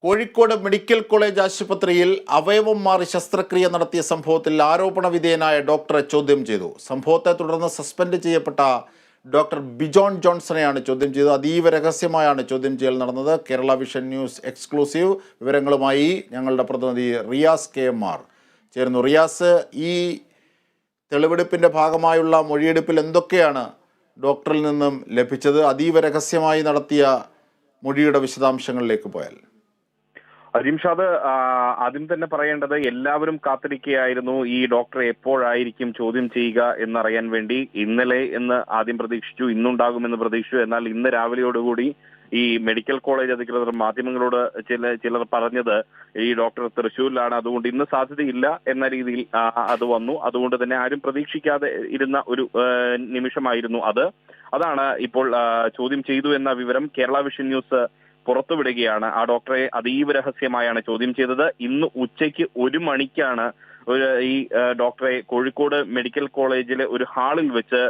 Kozhikode medical college ആശുപത്രിയിൽ അവയവം മാറി ശസ്ത്രക്രിയ നടത്തിയ സംഭവത്തിൽ ആരോപണ വിധേയനായ ഡോക്ടറെ ചോദ്യം ചെയ്തു. സംഭവത്തെ തുടർന്ന് സസ്പെൻഡ് ചെയ്യപ്പെട്ട ഡോക്ടർ ബിജോൺ ജോൺസണെയാണ് ചോദ്യം ചെയ്തത്. അതീവ രഹസ്യമായാണ് ചോദ്യം ചെയ്യൽ നടന്നത്. കേരള വിഷൻ ന്യൂസ് എക്സ്ക്ലൂസീവ് വിവരങ്ങളുമായി ഞങ്ങളുടെ പ്രതിനിധി റിയാസ് KMR ചേരുന്നു. റിയാസ്, ഈ തെളിവെടുപ്പിൻ്റെ ഭാഗമായുള്ള മൊഴിയെടുപ്പിൽ എന്തൊക്കെയാണ് ഡോക്ടറിൽ നിന്നും ലഭിച്ചത്? അതീവ രഹസ്യമായി നടത്തിയ മൊഴിയുടെ വിശദാംശങ്ങളിലേക്ക് പോയാൽ. അജിംഷാദ്, ആദ്യം തന്നെ പറയേണ്ടത്, എല്ലാവരും കാത്തിരിക്കുകയായിരുന്നു ഈ ഡോക്ടറെ എപ്പോഴായിരിക്കും ചോദ്യം ചെയ്യുക എന്നറിയാൻ വേണ്ടി. ഇന്നലെ എന്ന് ആദ്യം പ്രതീക്ഷിച്ചു, ഇന്നുണ്ടാകുമെന്ന് പ്രതീക്ഷിച്ചു. എന്നാൽ ഇന്ന് രാവിലെയോടുകൂടി ഈ മെഡിക്കൽ കോളേജ് അധികൃതർ മാധ്യമങ്ങളോട് ചിലർ പറഞ്ഞത് ഈ ഡോക്ടർ തൃശ്ശൂരിലാണ്, അതുകൊണ്ട് ഇന്ന് സാധ്യതയില്ല എന്ന രീതിയിൽ അത് വന്നു. അതുകൊണ്ട് തന്നെ ആരും പ്രതീക്ഷിക്കാതെ ഇരുന്ന ഒരു നിമിഷമായിരുന്നു അത്. അതാണ് ഇപ്പോൾ ചോദ്യം ചെയ്തു എന്ന വിവരം കേരള വിഷൻ ന്യൂസ് പുറത്തുവിടുകയാണ്. ആ ഡോക്ടറെ അതീവ രഹസ്യമായാണ് ചോദ്യം ചെയ്തത്. ഇന്ന് ഉച്ചയ്ക്ക് 1 മണിക്കാണ് ഈ ഡോക്ടറെ കോഴിക്കോട് മെഡിക്കൽ കോളേജിലെ ഒരു ഹാളിൽ വെച്ച്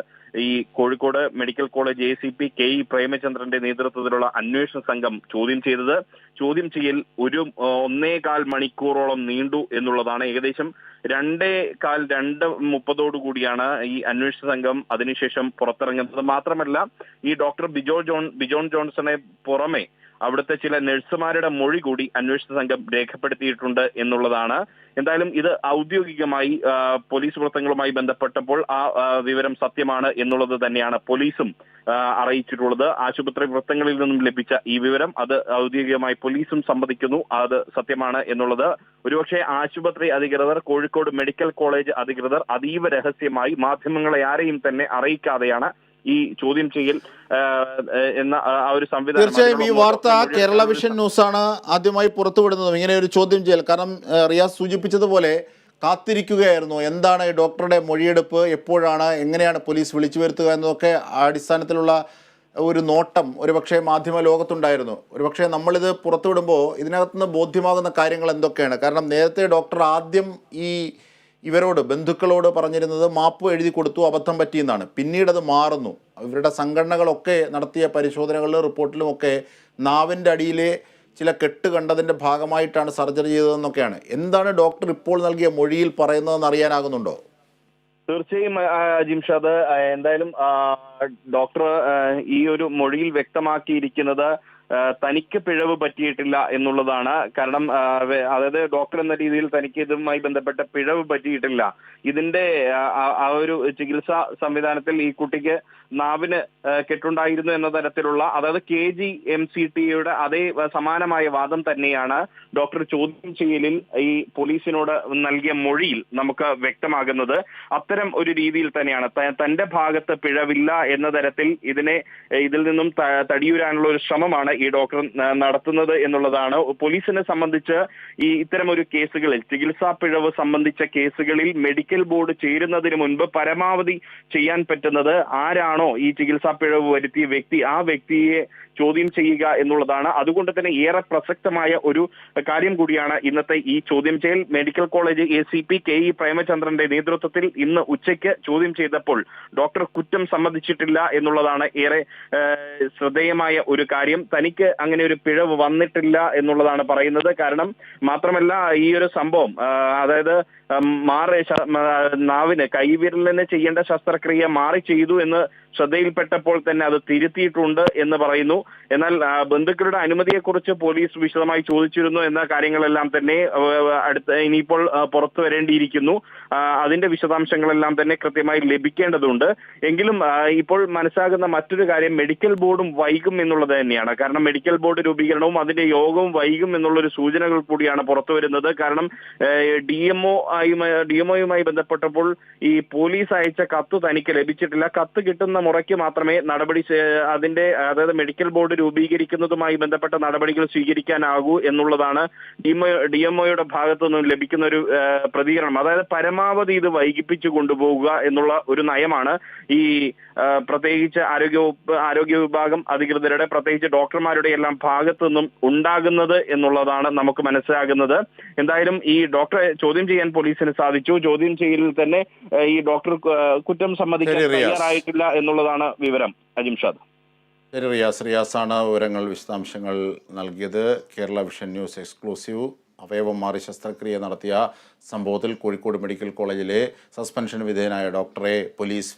ഈ Kozhikode medical college ACP KE പ്രേമചന്ദ്രന്റെ നേതൃത്വത്തിലുള്ള അന്വേഷണ സംഘം ചോദ്യം ചെയ്തത്. ചോദ്യം ചെയ്യൽ 1.25 മണിക്കൂറോളം നീണ്ടു എന്നുള്ളതാണ്. ഏകദേശം 2:30 കൂടിയാണ് ഈ അന്വേഷണ സംഘം അതിനുശേഷം പുറത്തിറങ്ങുന്നത്. മാത്രമല്ല, ഈ ഡോക്ടർ ബിജോൺ ജോൺസണെ പുറമെ അവിടുത്തെ ചില നഴ്സുമാരുടെ മൊഴി കൂടി അന്വേഷണ സംഘം രേഖപ്പെടുത്തിയിട്ടുണ്ട് എന്നുള്ളതാണ്. എന്തായാലും ഇത് ഔദ്യോഗികമായി പോലീസ് വൃത്തങ്ങളുമായി ബന്ധപ്പെട്ടപ്പോൾ ആ വിവരം സത്യമാണ് എന്നുള്ളത് തന്നെയാണ് പോലീസും അറിയിച്ചിട്ടുള്ളത്. ആശുപത്രി വൃത്തങ്ങളിൽ നിന്നും ലഭിച്ച ഈ വിവരം അത് ഔദ്യോഗികമായി പോലീസും സമ്മതിക്കുന്നു, അത് സത്യമാണ് എന്നുള്ളത്. ഒരുപക്ഷെ ആശുപത്രി അധികൃതർ, കോഴിക്കോട് മെഡിക്കൽ കോളേജ് അധികൃതർ അതീവ രഹസ്യമായി മാധ്യമങ്ങളെ ആരെയും തന്നെ അറിയിക്കാതെയാണ് ഈ ചോദ്യം ചെയ്യൽ എന്ന ആ ഒരു സംവിധാനം. തീർച്ചയായും ഈ വാർത്ത കേരള വിഷൻ ന്യൂസാണ് ആദ്യമായി പുറത്തുവിടുന്നതും ഇങ്ങനെ ഒരു ചോദ്യം ചെയ്യൽ. കാരണം റിയാസ് സൂചിപ്പിച്ചതുപോലെ കാത്തിരിക്കുകയായിരുന്നു. എന്താണ് ഈ ഡോക്ടറുടെ മൊഴിയെടുപ്പ്, എപ്പോഴാണ്, എങ്ങനെയാണ് പോലീസ് വിളിച്ചു വരുത്തുക എന്നതൊക്കെ അടിസ്ഥാനത്തിലുള്ള ഒരു നോട്ടം ഒരുപക്ഷെ മാധ്യമ ലോകത്തുണ്ടായിരുന്നു. ഒരുപക്ഷെ നമ്മളിത് പുറത്തുവിടുമ്പോൾ ഇതിനകത്തുനിന്ന് ബോധ്യമാകുന്ന കാര്യങ്ങൾ എന്തൊക്കെയാണ്? കാരണം നേരത്തെ ഡോക്ടർ ആദ്യം ഇവരോട്, ബന്ധുക്കളോട് പറഞ്ഞിരുന്നത് മാപ്പ് എഴുതി കൊടുത്തു, അബദ്ധം പറ്റിയെന്നാണ്. പിന്നീട് അത് മാറുന്നു. ഇവരുടെ സംഘടനകളൊക്കെ നടത്തിയ പരിശോധനകളിലും റിപ്പോർട്ടിലുമൊക്കെ നാവിൻ്റെ അടിയിലെ ചില കെട്ട് കണ്ടതിൻ്റെ ഭാഗമായിട്ടാണ് സർജറി ചെയ്തതെന്നൊക്കെയാണ്. എന്താണ് ഡോക്ടർ ഇപ്പോൾ നൽകിയ മൊഴിയിൽ പറയുന്നതെന്ന് അറിയാനാകുന്നുണ്ടോ? തീർച്ചയായും ജിംഷാദ്, എന്തായാലും ഡോക്ടർ ഈ ഒരു മൊഴിയിൽ വ്യക്തമാക്കിയിരിക്കുന്നത് തനിക്ക് പിഴവ് പറ്റിയിട്ടില്ല എന്നുള്ളതാണ്. കാരണം അതായത് ഡോക്ടർ എന്ന രീതിയിൽ തനിക്ക് ഇതുമായി ബന്ധപ്പെട്ട പിഴവ് പറ്റിയിട്ടില്ല. ഇതിന്റെ ആ ഒരു ചികിത്സാ സംവിധാനത്തിൽ ഈ കുട്ടിക്ക് നാവിന് കെട്ടുണ്ടായിരുന്നു എന്ന തരത്തിലുള്ള, അതായത് KGMCTയുടെ അതേ സമാനമായ വാദം തന്നെയാണ് ഡോക്ടർ ചോദ്യം ചെയ്യലിൽ ഈ പോലീസിനോട് നൽകിയ മൊഴിയിൽ നമുക്ക് വ്യക്തമാകുന്നത്. അത്തരം ഒരു രീതിയിൽ തന്നെയാണ് തന്റെ ഭാഗത്ത് പിഴവില്ല എന്ന തരത്തിൽ ഇതിൽ നിന്നും തടിയൂരാനുള്ള ഒരു ശ്രമമാണ് ഈ ഡോക്ടർ നടത്തുന്നത് എന്നുള്ളതാണ്. പോലീസിനെ സംബന്ധിച്ച് ഇത്തരം ഒരു കേസുകളിൽ, ചികിത്സാ പിഴവ് സംബന്ധിച്ച കേസുകളിൽ മെഡിക്കൽ ബോർഡ് ചേരുന്നതിന് മുൻപ് പരമാവധി ചെയ്യാൻ പറ്റുന്നത് ആരാണോ ഈ ചികിത്സാ പിഴവ് വരുത്തിയ വ്യക്തി, ആ വ്യക്തിയെ ചോദ്യം ചെയ്യുക എന്നുള്ളതാണ്. അതുകൊണ്ട് തന്നെ ഏറെ പ്രസക്തമായ ഒരു കാര്യം കൂടിയാണ് ഇന്നത്തെ ഈ ചോദ്യം ചെയ്യൽ. മെഡിക്കൽ കോളേജ് ACP KE പ്രേമചന്ദ്രന്റെ നേതൃത്വത്തിൽ ഇന്ന് ഉച്ചയ്ക്ക് ചോദ്യം ചെയ്തപ്പോൾ ഡോക്ടർ കുറ്റം സമ്മതിച്ചിട്ടില്ല എന്നുള്ളതാണ് ഏറെ ശ്രദ്ധേയമായ ഒരു കാര്യം. തനിക്ക് അങ്ങനെ ഒരു പിഴവ് വന്നിട്ടില്ല എന്നുള്ളതാണ് പറയുന്നത്. കാരണം മാത്രമല്ല, ഈ ഒരു സംഭവം, അതായത് നാവിന്, കൈവിരലിന് ചെയ്യേണ്ട ശസ്ത്രക്രിയ മാറി ചെയ്തു എന്ന് ശ്രദ്ധയിൽപ്പെട്ടപ്പോൾ തന്നെ അത് തിരുത്തിയിട്ടുണ്ട് എന്ന് പറയുന്നു. എന്നാൽ ബന്ധുക്കളുടെ അനുമതിയെക്കുറിച്ച് പോലീസ് വിശദമായി ചോദിച്ചിരുന്നു എന്ന കാര്യങ്ങളെല്ലാം തന്നെ ഇനിയിപ്പോൾ പുറത്തു വരേണ്ടിയിരിക്കുന്നു. അതിന്റെ വിശദാംശങ്ങളെല്ലാം തന്നെ കൃത്യമായി ലഭിക്കേണ്ടതുണ്ട്. എങ്കിലും ഇപ്പോൾ മനസ്സിലാകുന്ന മറ്റൊരു കാര്യം, മെഡിക്കൽ ബോർഡും വൈകും എന്നുള്ളത് തന്നെയാണ്. കാരണം മെഡിക്കൽ ബോർഡ് രൂപീകരണവും അതിന്റെ യോഗവും വൈകും എന്നുള്ളൊരു സൂചനകൾ കൂടിയാണ് പുറത്തു വരുന്നത്. കാരണം DMOയുമായി ബന്ധപ്പെട്ടപ്പോൾ ഈ പോലീസ് അയച്ച കത്ത് തനിക്ക് ലഭിച്ചിട്ടില്ല. കത്ത് കിട്ടുന്ന മുറയ്ക്ക് മാത്രമേ അതായത് മെഡിക്കൽ ബോർഡ് രൂപീകരിക്കുന്നതുമായി ബന്ധപ്പെട്ട നടപടികൾ സ്വീകരിക്കാനാകൂ എന്നുള്ളതാണ് DMOയുടെ ഭാഗത്തു നിന്നും ലഭിക്കുന്ന ഒരു പ്രതികരണം. അതായത് പരമാവധി ഇത് വൈകിപ്പിച്ചു കൊണ്ടുപോകുക എന്നുള്ള ഒരു നയമാണ് ഈ പ്രത്യേകിച്ച് ആരോഗ്യ വിഭാഗം അധികൃതരുടെ, പ്രത്യേകിച്ച് ഡോക്ടർമാരുടെ എല്ലാം ഭാഗത്തു നിന്നും ഉണ്ടാകുന്നത് എന്നുള്ളതാണ് നമുക്ക് മനസ്സിലാകുന്നത്. എന്തായാലും ഈ ഡോക്ടറെ ചോദ്യം ചെയ്യാൻ പോലീസിന് സാധിച്ചു. ചോദ്യം ചെയ്യലിൽ തന്നെ ഈ ഡോക്ടർ കുറ്റം സമ്മതിക്കാൻ തയ്യാറായിട്ടില്ല എന്നുള്ളതാണ് വിവരം. അജിംഷാദ്. ശരി, റിയാസാണ് വിവരങ്ങൾ വിശദാംശങ്ങൾ നൽകിയത്. Kerala vision news exclusive. അവയവം മാറി ശസ്ത്രക്രിയ നടത്തിയ സംഭവത്തിൽ കോഴിക്കോട് മെഡിക്കൽ കോളേജിലെ സസ്പെൻഷന് വിധേയനായ ഡോക്ടറെ പോലീസ്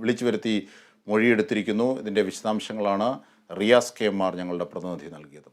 വിളിച്ചു വരുത്തി മൊഴിയെടുത്തിരിക്കുന്നു. ഇതിൻ്റെ വിശദാംശങ്ങളാണ് റിയാസ് KM ഞങ്ങളുടെ പ്രതിനിധി നൽകിയത്.